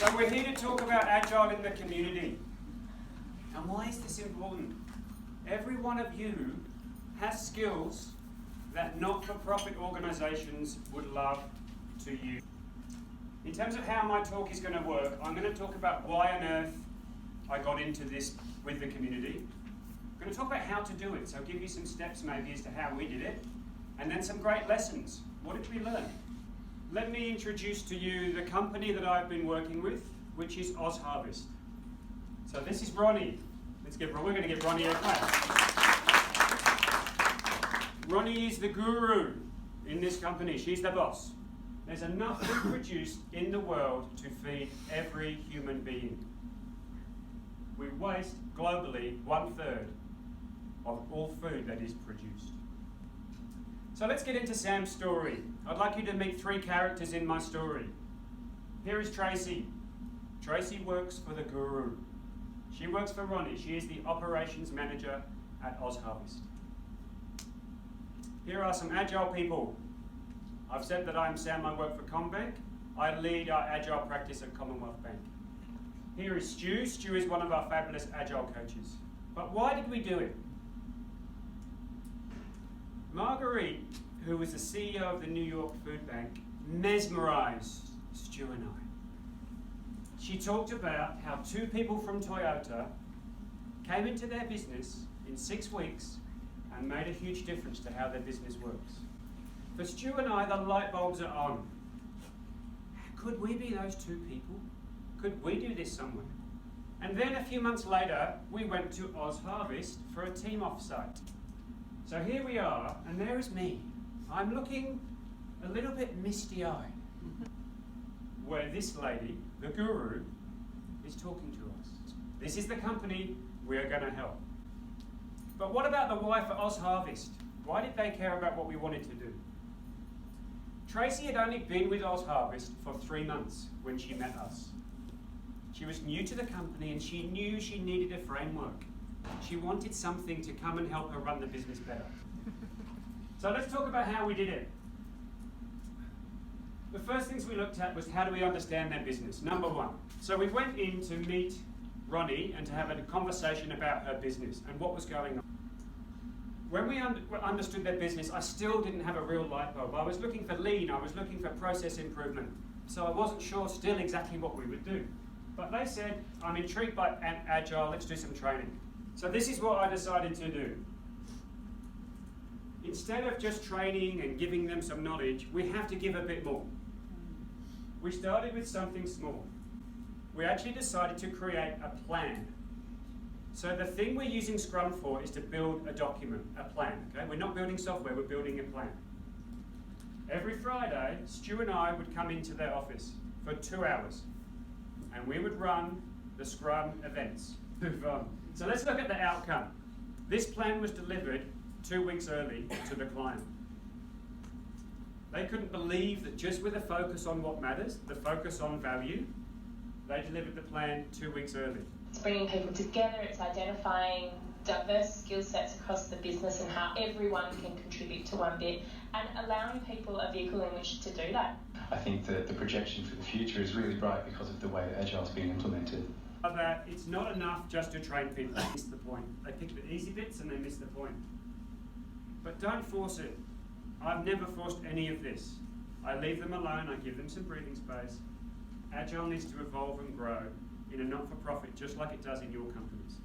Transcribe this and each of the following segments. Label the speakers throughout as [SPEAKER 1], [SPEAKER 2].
[SPEAKER 1] So we're here to talk about Agile in the community. And why is this important? Every one of you has skills that not-for-profit organisations would love to use. In terms of how my talk is going to work, I'm going to talk about why on earth I got into this with the community. I'm going to talk about how to do it, so I'll give you some steps maybe as to how we did it, and then some great lessons. What did we learn? Let me introduce to you the company that I've been working with, which is Oz Harvest. So this is Ronnie. We're going to give Ronnie a clap. Ronnie is the guru in this company. She's the boss. There's enough food produced in the world to feed every human being. We waste globally 1/3 of all food that is produced. So let's get into Sam's story. I'd like you to meet 3 characters in my story. Here is Tracy. Tracy works for the guru. She works for Ronnie. She is the operations manager at Oz Harvest. Here are some Agile people. I've said that I'm Sam, I work for Combank. I lead our Agile practice at Commonwealth Bank. Here is Stu. Stu is one of our fabulous Agile coaches. But why did we do it? Marguerite, who was the CEO of the New York Food Bank, mesmerized Stu and I. She talked about how 2 people from Toyota came into their business in 6 weeks and made a huge difference to how their business works. For Stu and I, the light bulbs are on. Could we be those 2 people? Could we do this somewhere? And then a few months later, we went to Oz Harvest for a team offsite. So here we are, and there is me. I'm looking a little bit misty-eyed, where this lady, the guru, is talking to us. This is the company we are going to help. But what about the why for Oz Harvest? Why did they care about what we wanted to do? Tracy had only been with Oz Harvest for 3 months when she met us. She was new to the company and she knew she needed a framework. She wanted something to come and help her run the business better. So let's talk about how we did it. The first things we looked at was how do we understand their business, number 1. So we went in to meet Ronnie and to have a conversation about her business and what was going on. When we understood their business, I still didn't have a real light bulb. I was looking for lean, I was looking for process improvement. So I wasn't sure still exactly what we would do. But they said, I'm intrigued by Agile, let's do some training. So this is what I decided to do. Instead of just training and giving them some knowledge, we have to give a bit more. We started with something small. We actually decided to create a plan. So the thing we're using Scrum for is to build a document, a plan. Okay? We're not building software, we're building a plan. Every Friday, Stu and I would come into their office for 2 hours, and we would run the Scrum events. Move on. So let's look at the outcome. This plan was delivered 2 weeks early to the client. They couldn't believe that just with a focus on what matters, the focus on value, they delivered the plan 2 weeks early.
[SPEAKER 2] It's bringing people together, it's identifying diverse skill sets across the business and how everyone can contribute to one bit and allowing people a vehicle in which to do that.
[SPEAKER 3] I think that the projection for the future is really bright because of the way that Agile's being implemented.
[SPEAKER 1] That it's not enough just to train people. They miss the point. They pick the easy bits and they miss the point. But don't force it. I've never forced any of this. I leave them alone, I give them some breathing space. Agile needs to evolve and grow in a not-for-profit just like it does in your companies.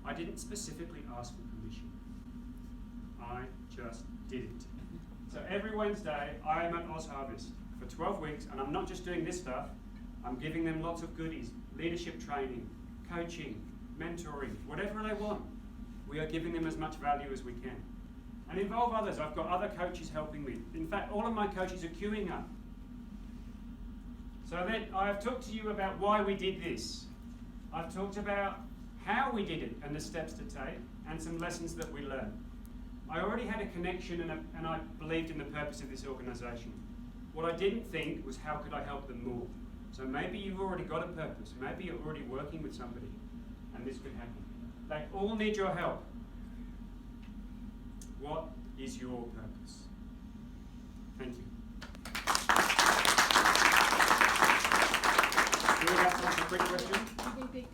[SPEAKER 1] I didn't specifically ask for permission. I just did it. So every Wednesday I am at Oz Harvest for 12 weeks and I'm not just doing this stuff, I'm giving them lots of goodies, leadership training, coaching, mentoring, whatever they want. We are giving them as much value as we can. And involve others. I've got other coaches helping me. In fact, all of my coaches are queuing up. So then I've talked to you about why we did this. I've talked about how we did it and the steps to take and some lessons that we learned. I already had a connection and I believed in the purpose of this organisation. What I didn't think was how could I help them more. So maybe you've already got a purpose. Maybe you're already working with somebody and this could happen. They all need your help. What is your purpose? Thank you. Who got some quick question?